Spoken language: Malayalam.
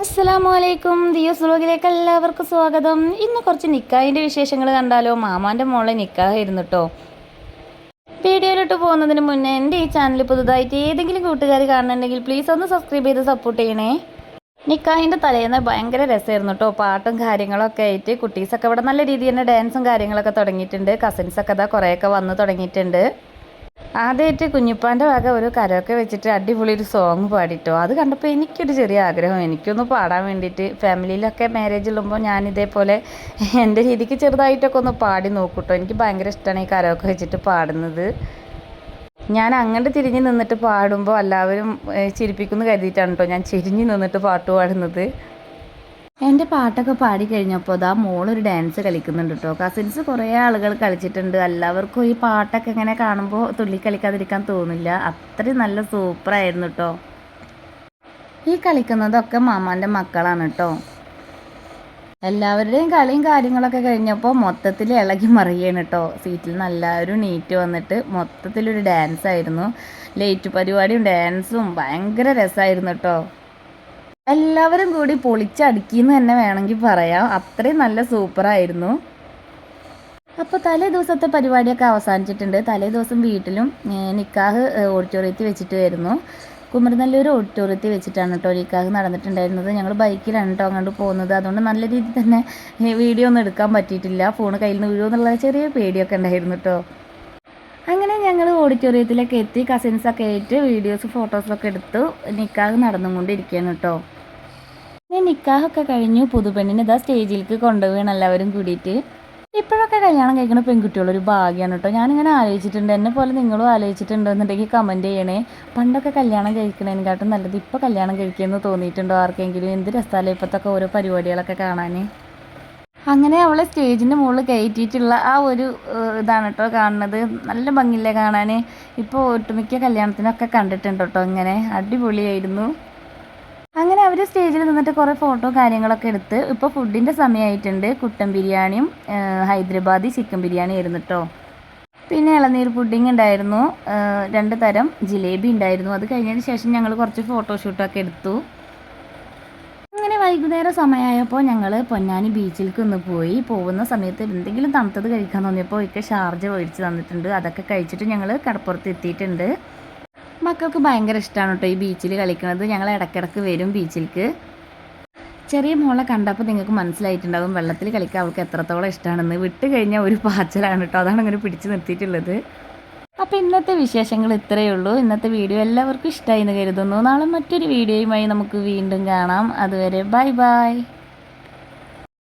അസ്സലാമലൈക്കും ദിയോസ് വ്ലോഗിലേക്ക് എല്ലാവർക്കും സ്വാഗതം. ഇന്ന് കുറച്ച് നിക്കാഹിൻ്റെ വിശേഷങ്ങൾ കണ്ടാലോ. മാമാൻ്റെ മോളെ നിക്കാഹായിരുന്നു കേട്ടോ. വീഡിയോയിലോട്ട് പോകുന്നതിന് മുന്നേ എൻ്റെ ഈ ചാനൽ പുതുതായിട്ട് ഏതെങ്കിലും കൂട്ടുകാർ കാണുന്നുണ്ടെങ്കിൽ പ്ലീസ് ഒന്ന് സബ്സ്ക്രൈബ് ചെയ്ത് സപ്പോർട്ട് ചെയ്യണേ. നിക്കാഹിൻ്റെ തലേന്ന് ഭയങ്കര രസമായിരുന്നു കേട്ടോ. പാട്ടും കാര്യങ്ങളൊക്കെ ആയിട്ട് കുട്ടീസൊക്കെ ഇവിടെ നല്ല രീതിയിൽ തന്നെ ഡാൻസും കാര്യങ്ങളൊക്കെ തുടങ്ങിയിട്ടുണ്ട്. കസിൻസൊക്കെ ഇതാ കുറേയൊക്കെ വന്ന് തുടങ്ങിയിട്ടുണ്ട്. ആദ്യമായിട്ട് കുഞ്ഞിപ്പാൻ്റെ വക ഒരു കരോക്കെ വെച്ചിട്ട് അടിപൊളി ഒരു സോങ് പാടിട്ടോ. അത് കണ്ടപ്പോൾ എനിക്കൊരു ചെറിയ ആഗ്രഹം, എനിക്കൊന്ന് പാടാൻ വേണ്ടിയിട്ട്. ഫാമിലിയിലൊക്കെ മാരേജ് ഉള്ളുമ്പോൾ ഞാൻ ഇതേപോലെ എൻ്റെ രീതിക്ക് ചെറുതായിട്ടൊക്കെ ഒന്ന് പാടി നോക്കൂട്ടോ. എനിക്ക് ഭയങ്കര ഇഷ്ടമാണ് ഈ കരോക്കെ വെച്ചിട്ട് പാടുന്നത്. ഞാൻ അങ്ങോട്ട് തിരിഞ്ഞ് നിന്നിട്ട് പാടുമ്പോൾ എല്ലാവരും ചിരിപ്പിക്കുന്നു കരുതിയിട്ടാണ് കേട്ടോ ഞാൻ ചെരിഞ്ഞ് നിന്നിട്ട് പാട്ട് പാടുന്നത്. എൻ്റെ പാട്ടൊക്കെ പാടി കഴിഞ്ഞപ്പോൾ അതാ മോളൊരു ഡാൻസ് കളിക്കുന്നുണ്ട് കേട്ടോ. കസിൻസ് കുറേ ആളുകൾ കളിച്ചിട്ടുണ്ട്. എല്ലാവർക്കും ഈ പാട്ടൊക്കെ ഇങ്ങനെ കാണുമ്പോൾ തുള്ളി കളിക്കാതിരിക്കാൻ തോന്നില്ല. അത്രയും നല്ല സൂപ്പറായിരുന്നു കേട്ടോ. ഈ കളിക്കുന്നതൊക്കെ മാമാൻ്റെ മക്കളാണ് കേട്ടോ. എല്ലാവരുടെയും കളിയും കാര്യങ്ങളൊക്കെ കഴിഞ്ഞപ്പോൾ മൊത്തത്തിൽ ഇളകി മറിയാണ് കേട്ടോ. സീറ്റിൽ നല്ല ഒരു നീറ്റ് വന്നിട്ട് മൊത്തത്തിലൊരു ഡാൻസ് ആയിരുന്നു. ലേറ്റ് പരിപാടിയും ഡാൻസും ഭയങ്കര രസമായിരുന്നു കേട്ടോ. എല്ലാവരും കൂടി പൊളിച്ചടുക്കിയെന്ന് തന്നെ വേണമെങ്കിൽ പറയാം. അത്രയും നല്ല സൂപ്പറായിരുന്നു. അപ്പോൾ തലേ ദിവസത്തെ പരിപാടിയൊക്കെ അവസാനിച്ചിട്ടുണ്ട്. തലേ ദിവസം വീട്ടിലും നിക്കാഹ് ഓഡിറ്റോറിയത്തിൽ വെച്ചിട്ട് വരുന്നു. കുമരനെല്ലൂർ ഓഡിറ്റോറിയത്തിൽ വെച്ചിട്ടാണ് കേട്ടോ നിക്കാഹ് നടന്നിട്ടുണ്ടായിരുന്നത്. ഞങ്ങൾ ബൈക്കിലാണ് കേട്ടോ അങ്ങോട്ട് പോകുന്നത്. അതുകൊണ്ട് നല്ല രീതിയിൽ തന്നെ വീഡിയോ ഒന്നും എടുക്കാൻ പറ്റിയിട്ടില്ല. ഫോൺ കയ്യിൽ നിന്ന് വീഴുമെന്നുള്ള ചെറിയ പേടിയൊക്കെ ഉണ്ടായിരുന്നു കേട്ടോ. അങ്ങനെ ഞങ്ങൾ ഓഡിറ്റോറിയത്തിലൊക്കെ എത്തി. കസിൻസൊക്കെ ആയിട്ട് വീഡിയോസ് ഫോട്ടോസൊക്കെ എടുത്തു. നിക്കാഹ് നടന്നുകൊണ്ടിരിക്കുകയാണ് കേട്ടോ. നിക്കാഹൊക്കെ കഴിഞ്ഞു. പുതുപെണ്ണിന് ഇതാ സ്റ്റേജിലേക്ക് കൊണ്ടുപോവുകയാണ് എല്ലാവരും കൂടിയിട്ട്. ഇപ്പോഴൊക്കെ കല്യാണം കഴിക്കുന്ന പെൺകുട്ടികളൊരു ഭാഗ്യമാണ് കേട്ടോ. ഞാനിങ്ങനെ ആലോചിച്ചിട്ടുണ്ട്. എന്നെ പോലെ നിങ്ങളും ആലോചിച്ചിട്ടുണ്ടെന്നുണ്ടെങ്കിൽ കമൻറ്റ് ചെയ്യണേ. പണ്ടൊക്കെ കല്യാണം കഴിക്കണതിനെക്കാട്ടും നല്ലത് ഇപ്പോൾ കല്യാണം കഴിക്കുമെന്ന് തോന്നിയിട്ടുണ്ടോ ആർക്കെങ്കിലും? എന്ത് രസമല്ലേ ഇപ്പോഴത്തൊക്കെ ഓരോ പരിപാടികളൊക്കെ കാണാൻ. അങ്ങനെ അവളെ സ്റ്റേജിൻ്റെ മുകളിൽ കയറ്റിയിട്ടുള്ള ആ ഒരു ഇതാണ് കേട്ടോ കാണുന്നത്. നല്ല ഭംഗിയില്ലേ കാണാൻ. ഇപ്പോൾ ഒട്ടുമിക്ക കല്യാണത്തിനൊക്കെ കണ്ടിട്ടുണ്ട് കേട്ടോ. ഇങ്ങനെ അടിപൊളിയായിരുന്നു. അങ്ങനെ അവർ സ്റ്റേജിൽ നിന്നിട്ട് കുറേ ഫോട്ടോ കാര്യങ്ങളൊക്കെ എടുത്ത് ഇപ്പോൾ ഫുഡിൻ്റെ സമയമായിട്ടുണ്ട്. കുട്ടൻ ബിരിയാണിയും ഹൈദരാബാദി ചിക്കൻ ബിരിയാണി ആയിരുന്നു കേട്ടോ. പിന്നെ ഇളനീർ പുഡിങ് ഉണ്ടായിരുന്നു. 2 തരം ജിലേബി ഉണ്ടായിരുന്നു. അത് കഴിഞ്ഞതിന് ശേഷം ഞങ്ങൾ കുറച്ച് ഫോട്ടോഷൂട്ടൊക്കെ എടുത്തു. അങ്ങനെ വൈകുന്നേരം സമയമായപ്പോൾ ഞങ്ങൾ പൊന്നാനി ബീച്ചിലേക്ക് ഒന്ന് പോയി. പോകുന്ന സമയത്ത് എന്തെങ്കിലും തണുത്തത് കഴിക്കാൻ തോന്നിയപ്പോൾ ഒക്കെ ഷാർജ മേടിച്ച് തന്നിട്ടുണ്ട്. അതൊക്കെ കഴിച്ചിട്ട് ഞങ്ങൾ കടപ്പുറത്ത് എത്തിയിട്ടുണ്ട്. മക്കൾക്ക് ഭയങ്കര ഇഷ്ടമാണ് കേട്ടോ ഈ ബീച്ചിൽ കളിക്കുന്നത്. ഞങ്ങൾ ഇടയ്ക്കിടയ്ക്ക് വരും ബീച്ചിലേക്ക്. ചെറിയ മോളെ കണ്ടപ്പോൾ നിങ്ങൾക്ക് മനസ്സിലായിട്ടുണ്ടാകും വെള്ളത്തിൽ കളിക്കാൻ അവൾക്ക് എത്രത്തോളം ഇഷ്ടമാണെന്ന്. വിട്ട് കഴിഞ്ഞാൽ ഒരു പാച്ചലാണ് കേട്ടോ. അതാണ് അങ്ങനെ പിടിച്ച് നിർത്തിയിട്ടുള്ളത്. അപ്പോൾ ഇന്നത്തെ വിശേഷങ്ങൾ ഇത്രയേ ഉള്ളൂ. ഇന്നത്തെ വീഡിയോ എല്ലാവർക്കും ഇഷ്ടമായി എന്ന് കരുതുന്നു. നാളെ മറ്റൊരു വീഡിയോയുമായി നമുക്ക് വീണ്ടും കാണാം. അതുവരെ ബൈ ബൈ.